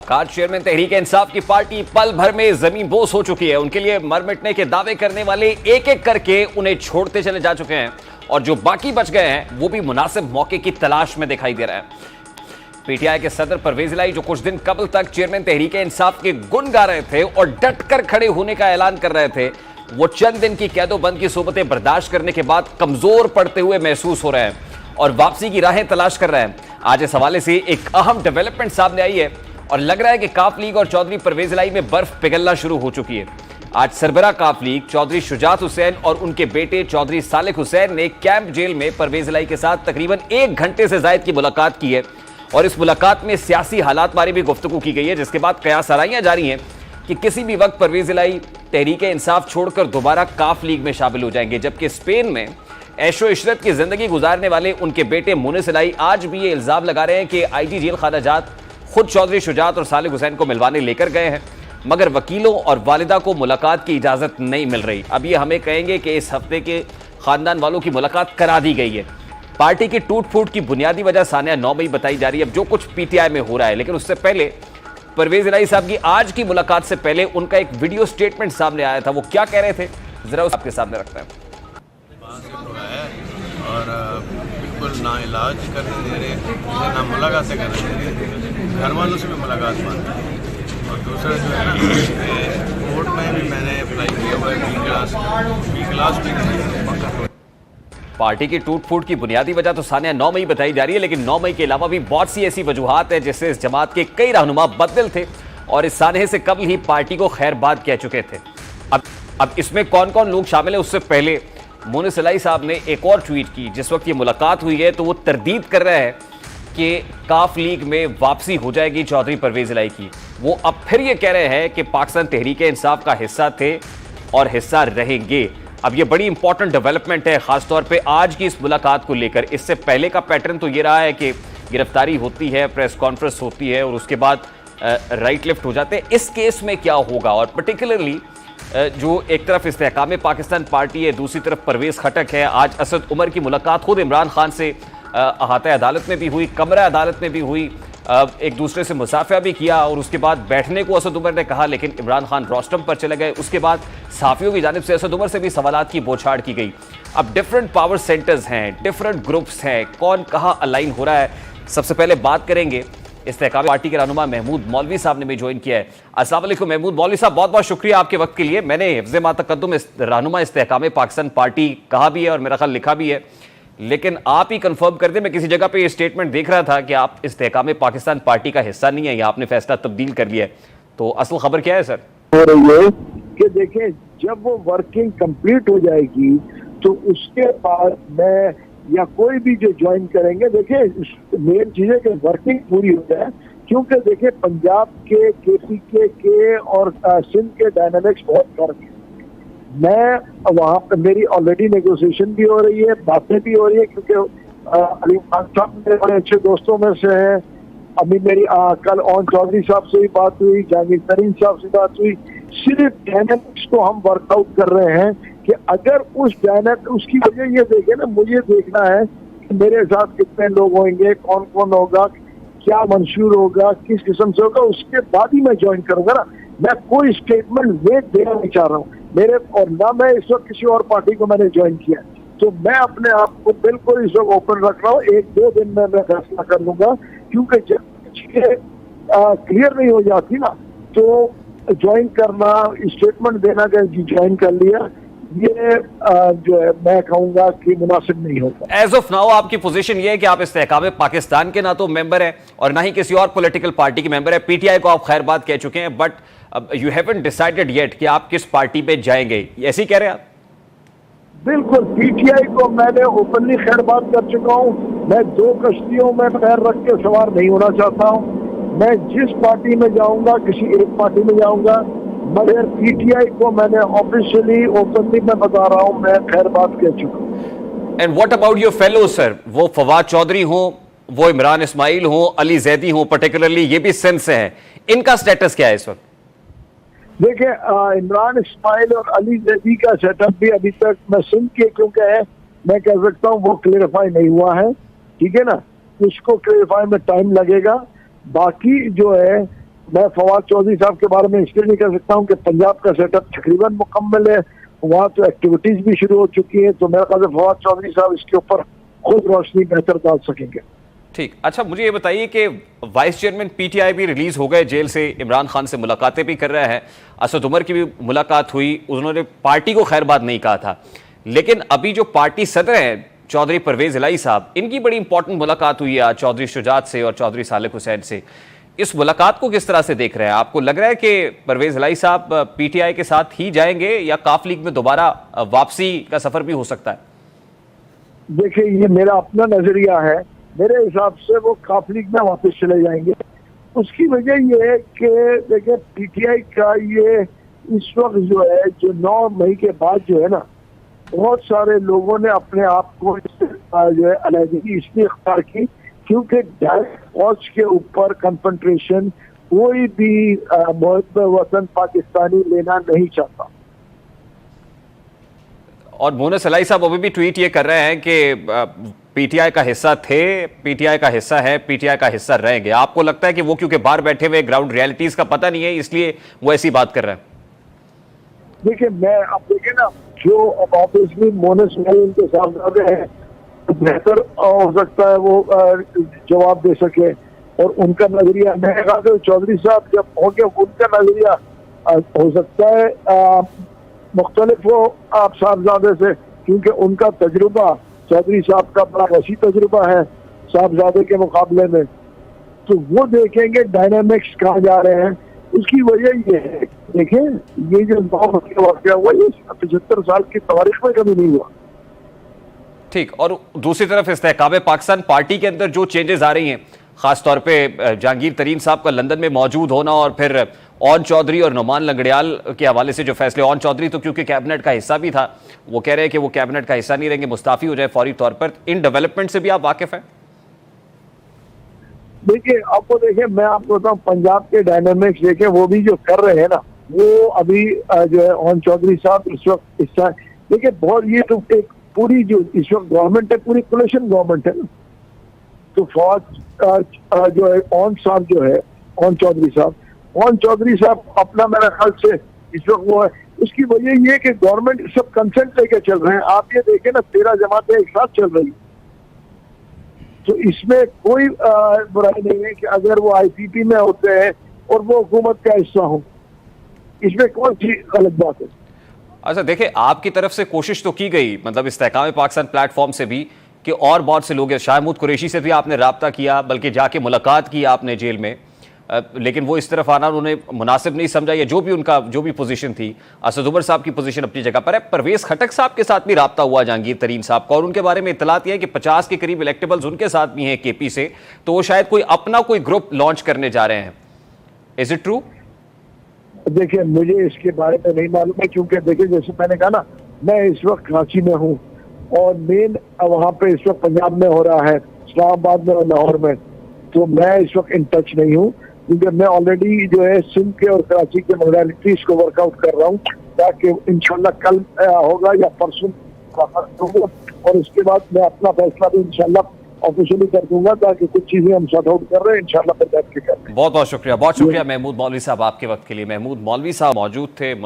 Car chairman Tehreek Insaf की party पल भर में जमीन बोस हो चुकी है। उनके लिए मर मिटने के दावे करने वाले एक एक करके उन्हें छोड़ते चले जा चुके हैं और जो बाकी बच गए हैं वो भी मुनासिब मौके की तलाश में दिखाई दे रहा है। पीटीआई के सदर परवेज इलाही जो कुछ दिन कबल तक चेयरमैन तहरीक इंसाफ के गुण गा रहे थे और डटकर खड़े होने का ऐलान कर रहे थे, वो चंद दिन की कैदोबंद की सोबतें बर्दाश्त करने के बाद कमजोर पड़ते हुए महसूस हो रहे हैं और वापसी की राहें तलाश कर रहे हैं। आज इस हवाले से एक अहम डेवलपमेंट सामने आई है और लग रहा है कि काफ लीग और चौधरी परवेज इलाही में बर्फ पिघलना शुरू हो चुकी है। आज सरबरा काफ लीग चौधरी शुजात हुसैन और उनके बेटे चौधरी सालिक हुसैन ने कैंप जेल में परवेज इलाही के साथ तकरीबन 1 घंटे से ज्यादा की मुलाकात की है और इस मुलाकात में सियासी हालात बारे भी गुफ्तगू की गई है, जिसके बाद कयास आराइयां जा रही हैं कि किसी भी वक्त परवेज इलाही तहरीक इंसाफ छोड़कर दोबारा काफ लीग में शामिल हो जाएंगे। जबकि स्पेन में ऐशो इशरत की जिंदगी गुजारने वाले उनके बेटे मुनिस इलाही आज भी ये इल्जाम लगा रहे हैं कि आईजी जेल खाना जात खुद चौधरी शुजात और सालिक हुसैन को मिलवाने लेकर गए हैं, मगर वकीलों और वालिदा को मुलाकात की इजाजत नहीं मिल रही। अब ये हमें कहेंगे कि इस हफ्ते के खानदान वालों की मुलाकात करा दी गई है। पार्टी की टूट फूट की बुनियादी वजह सानिया 9 मई बताई जा रही है, अब जो कुछ पीटीआई में हो रहा है। लेकिन उससे पहले परवेज इलाही साहब की आज की मुलाकात से पहले उनका एक वीडियो स्टेटमेंट सामने आया था। वो क्या कह रहे थे जरा उस आपके सामने रखते हैं। और बिल्कुल ना इलाज करने दे रहे, ना मुलाकात से करने दे रहे, घर वालों से भी मुलाकात बंद है। और दूसरा जो है ना, कोर्ट में भी मैंने अप्लाई किया हुआ है, बी क्लास भी नहीं। पार्टी की टूट फूट की बुनियादी वजह तो सानिया 9 मई बताई जा रही है, लेकिन 9 मई के अलावा भी बहुत सी ऐसी वजूहात है जिससे इस जमात के कई रहनुमा बददिल थे और इस सानहे से कबल ही पार्टी को खैरबाद कह चुके थे। अब इसमें कौन कौन लोग शामिल है, उससे पहले मुनिस इलाही साहब ने एक और ट्वीट की। जिस वक्त ये मुलाकात हुई है तो वो तरदीद कर रहे हैं कि काफ लीग में वापसी हो जाएगी चौधरी परवेज इलाही की। वो अब फिर ये कह रहे हैं कि पाकिस्तान तहरीक इंसाफ का हिस्सा थे और हिस्सा रहेंगे। अब ये बड़ी इंपॉर्टेंट डेवलपमेंट है, खासतौर पे आज की इस मुलाकात को लेकर। इससे पहले का पैटर्न तो ये रहा है कि गिरफ्तारी होती है, प्रेस कॉन्फ्रेंस होती है और उसके बाद राइट लिफ्ट हो जाते हैं। इस केस में क्या होगा, और पर्टिकुलरली जो एक तरफ इस्तेहकाम पाकिस्तान पार्टी है, दूसरी तरफ परवेज खटक है। आज असद उमर की मुलाकात खुद इमरान खान से अहाता अदालत में भी हुई, कमरा अदालत में भी हुई, एक दूसरे से मुसाफिया भी किया और उसके बाद बैठने को असद उमर ने कहा, लेकिन इमरान खान रोस्टम पर चले गए। उसके बाद सहाफियों की जानिब से असद उमर से भी सवालात की बौछार की गई। अब डिफरेंट पावर सेंटर्स हैं, डिफरेंट ग्रुप्स हैं, कौन कहाँ अलाइन हो रहा है। सबसे पहले बात करेंगे इस्तेहकाम पार्टी के रहनुमा महमूद मौलवी साहब ने भी ज्वाइन किया है। अस्सलाम वालेकुम महमूद मौलवी साहब, बहुत बहुत शुक्रिया आपके वक्त के लिए। मैंने हिफ्ज़ मा तक़द्दुम रहनुमा इस्तेहकाम पाकिस्तान पार्टी कहा भी है और मेरा ख्याल लिखा भी है, लेकिन आप ही कंफर्म कर दें। मैं किसी जगह पे ये स्टेटमेंट देख रहा था कि आप इस्तेहकाम पाकिस्तान पार्टी का हिस्सा नहीं है या आपने फैसला तब्दील कर लिया है, तो असल खबर क्या है सर? हो रही है कि देखिए, जब वो वर्किंग कंप्लीट हो जाएगी तो उसके बाद मैं या कोई भी जो ज्वाइन करेंगे, देखिए मेन चीज है कि वर्किंग पूरी हो जाए। क्योंकि देखिए पंजाब के केसीके के और सिंध के डायनामिक्स बहुत फर्क है। मैं वहाँ पे मेरी ऑलरेडी नेगोशिएशन भी हो रही है, बातें भी हो रही है, क्योंकि अली खान साहब मेरे बड़े अच्छे दोस्तों में से हैं। अभी मेरी कल ओन चौधरी साहब से भी बात हुई, जहांगीर तरीन साहब से बात हुई। सिर्फ डायनामिक्स को हम वर्कआउट कर रहे हैं कि अगर उस डायनामिक्स, उसकी वजह ये देखे ना, मुझे देखना है कि मेरे साथ कितने लोग होंगे, कौन कौन होगा, क्या मंशूर होगा, किस किस्म से होगा, उसके बाद ही मैं ज्वाइन करूंगा ना। मैं कोई स्टेटमेंट वेट देना नहीं चाह रहा हूँ मेरे, और ना मैं इस वक्त किसी और पार्टी को मैंने ज्वाइन किया। तो मैं अपने आप को बिल्कुल इस वक्त ओपन रख रहा हूँ। 1-2 दिन में मैं फैसला कर लूंगा, क्योंकि जब चीजें क्लियर नहीं हो जाती ना तो ज्वाइन करना, स्टेटमेंट देना कि ज्वाइन कर लिया, ये जो है मैं कहूंगा कि मुनासिब नहीं होगा। एज ऑफ नाउ आपकी पोजीशन ये है कि आप इस्तेहकाम पाकिस्तान के ना तो मेंबर है और ना ही किसी और पॉलिटिकल पार्टी के मेंबर है। पीटीआई को आप खैर बात कह चुके हैं, but you haven't decided yet कि आप किस पार्टी पे जाएंगे, ऐसे ही कह रहे हैं आप? बिल्कुल, पीटीआई को मैंने ओपनली खैर बात कर चुका हूँ। मैं 2 कश्तियों में पैर रख के सवार नहीं होना चाहता हूँ। मैं जिस पार्टी में जाऊंगा किसी एक पार्टी में जाऊंगा, मगर पीटीआई को मैंने ऑफिशियली ओपनली मैं बता रहा हूँ, मैं खैर बात कह चुका हूँ। And what about your fellow sir, वो फवाद चौधरी हो, वो इमरान इस्माइल हो, अली जैदी हो, पर्टिकुलरली ये भी सिंध से हैं, इनका स्टेटस क्या है इस वक्त? देखिए, इमरान इस्माइल और अली जैदी का सेटअप भी अभी तक मैं सिंध के क्योंकि है, मैं कह सकता हूँ वो क्लियरिफाई नहीं हुआ है, ठीक है ना। उसको क्लियरिफाई में टाइम लगेगा। बाकी जो है मैं फवाद चौधरी साहब के बारे में इसलिए नहीं कह सकता हूँ कि पंजाब का सेटअप तकरीबन मुकम्मल है, वहाँ तो एक्टिविटीज भी शुरू हो चुकी है, तो मेरे ख्याल से फवाद चौधरी साहब इसके ऊपर खुद रोशनी बेहतर डाल सकेंगे। ठीक, अच्छा मुझे ये बताइए कि वाइस चेयरमैन पीटीआई भी रिलीज हो गए जेल से, इमरान खान से मुलाकातें भी कर रहे हैं, असद उमर की भी मुलाकात हुई, उन्होंने पार्टी को खैरबाद नहीं कहा था, लेकिन अभी जो पार्टी सदर हैं चौधरी परवेज इलाही साहब, इनकी बड़ी इंपॉर्टेंट मुलाकात हुई है आज चौधरी शुजात से और चौधरी सालिक हुसैन से। इस मुलाकात को किस तरह से देख रहे हैं? आपको लग रहा है कि परवेज इलाही साहब पीटीआई के साथ ही जाएंगे या काफ लीग में दोबारा वापसी का सफर भी हो सकता है? देखिए, ये मेरा अपना नजरिया है, मेरे हिसाब से वो काफ लीग में वापस चले जाएंगे। उसकी वजह ये है कि देखिए पीटीआई का ये इस वक्त जो है, जो 9 मई के बाद जो है ना, बहुत सारे लोगों ने अपने आप को जो है अलहदगी इसलिए अख्तियार की क्योंकि डायरेक्ट फौज के ऊपर कंसंट्रेशन कोई भी मुहब्ब वतन पाकिस्तानी लेना नहीं चाहता। और मोनस इलाही साहब अभी भी ट्वीट ये कर रहे हैं कि पीटीआई का हिस्सा थे, पीटीआई का हिस्सा है, पीटीआई का हिस्सा रहेंगे। आपको लगता है कि वो क्योंकि बाहर बैठे हुए ग्राउंड रियलिटीज का पता नहीं है इसलिए वो ऐसी बात कर रहे हैं? देखिए, मैं अब देखिए ना, जो ऑब्वियसली मोनस इलाही उनके सामने हैं, तो बेहतर हो सकता है वो जवाब दे सके। और उनका नजरिया, मैंने कहा कि चौधरी साहब जब होंगे उनका नजरिया हो सकता है मुख्तलिफ हो आप साहबजादे से, क्योंकि उनका तजुर्बा चौधरी साहब का बड़ा वसी तजुर्बा है साहबजादे के मुकाबले में। तो वो देखेंगे डायनामिक्स कहाँ जा रहे हैं। उसकी वजह ये है, देखें ये जो 9 मई का वाक़या हुआ ये 75 साल की तारीख में कभी नहीं हुआ। ठीक, और दूसरी तरफ इस्तेहकाम पाकिस्तान पार्टी के अंदर जो चेंजेस आ रही हैं, खासतौर पे जहांगीर तरीन साहब का लंदन में मौजूद होना और फिर ओन चौधरी और नुमान लंगड़ियाल के हवाले से जो फैसले, ओन चौधरी तो क्योंकि कैबिनेट का हिस्सा भी था, वो कह रहे हैं कि वो कैबिनेट का हिस्सा नहीं रहेंगे, मुस्ताफी हो जाए फौरी तौर पर। इन डेवलपमेंट से भी आप वाकिफ हैं? देखिए, आपको देखिए, मैं आपको बताऊं, पंजाब के डायनामिक्स देखें, वो भी जो कर रहे हैं ना, वो अभी जो है ओन चौधरी साहब इस वक्त हिस्सा, देखिए बहुत ये तो एक पूरी जो इस वक्त गवर्नमेंट है, पूरी कोलिशन गवर्नमेंट है ना। तो फौज जो है ओन साहब जो है, ओन चौधरी साहब अपना मेरे ख्याल से इस वक्त वो है। उसकी वजह ये है कि गवर्नमेंट सब कंसेंट लेके चल रहे हैं। आप ये देखें ना, 13 जमातें एक साथ चल रही, तो इसमें कोई बुराई नहीं है कि अगर वो आईपीपी में होते हैं और वो हुकूमत का हिस्सा हो, इसमें कौन सी गलत बात है? अच्छा देखिए, आपकी तरफ से कोशिश तो की गई, मतलब इस्तेहकाम पाकिस्तान प्लेटफॉर्म से भी, कि और बहुत से लोग हैं, शाहमूद कुरैशी से भी आपने राब्ता किया, बल्कि जाके मुलाकात की आपने जेल में, लेकिन वो इस तरफ आना उन्होंने मुनासिब नहीं समझा, या जो भी पोजीशन थी। असद उमर साहब की पोजीशन अपनी जगह पर है। परवेज खटक साहब के साथ भी राब्ता हुआ जहांगीर तरीन साहब का, और उनके बारे में इत्तलात है कि 50 के करीब इलेक्टेबल्स उनके साथ भी हैं केपी से, तो वो शायद कोई अपना कोई ग्रुप लॉन्च करने जा रहे हैं। Is it true? देखिए, मुझे इसके बारे में नहीं मालूम है, क्योंकि देखिए जैसे मैंने कहा ना, मैं इस वक्त कराची में हूँ और मेन वहाँ पे इस वक्त पंजाब में हो रहा है, इस्लामाबाद में और लाहौर में, तो मैं इस वक्त इन टच नहीं हूँ, क्योंकि मैं ऑलरेडी जो है सिंध के और कराची के मोडालिटीज को वर्कआउट कर रहा हूँ, ताकि इंशाल्लाह कल होगा या परसों होगा, और उसके बाद मैं अपना फैसला भी इंशाल्लाह ऑफिशियली कर दूंगा, ताकि कुछ चीजें हम सॉर्ट आउट कर रहे हैं, इंशाल्लाह फिर बैठ के कर। बहुत बहुत शुक्रिया महमूद मौलवी साहब आपके वक्त के लिए। महमूद मौलवी साहब मौजूद थे।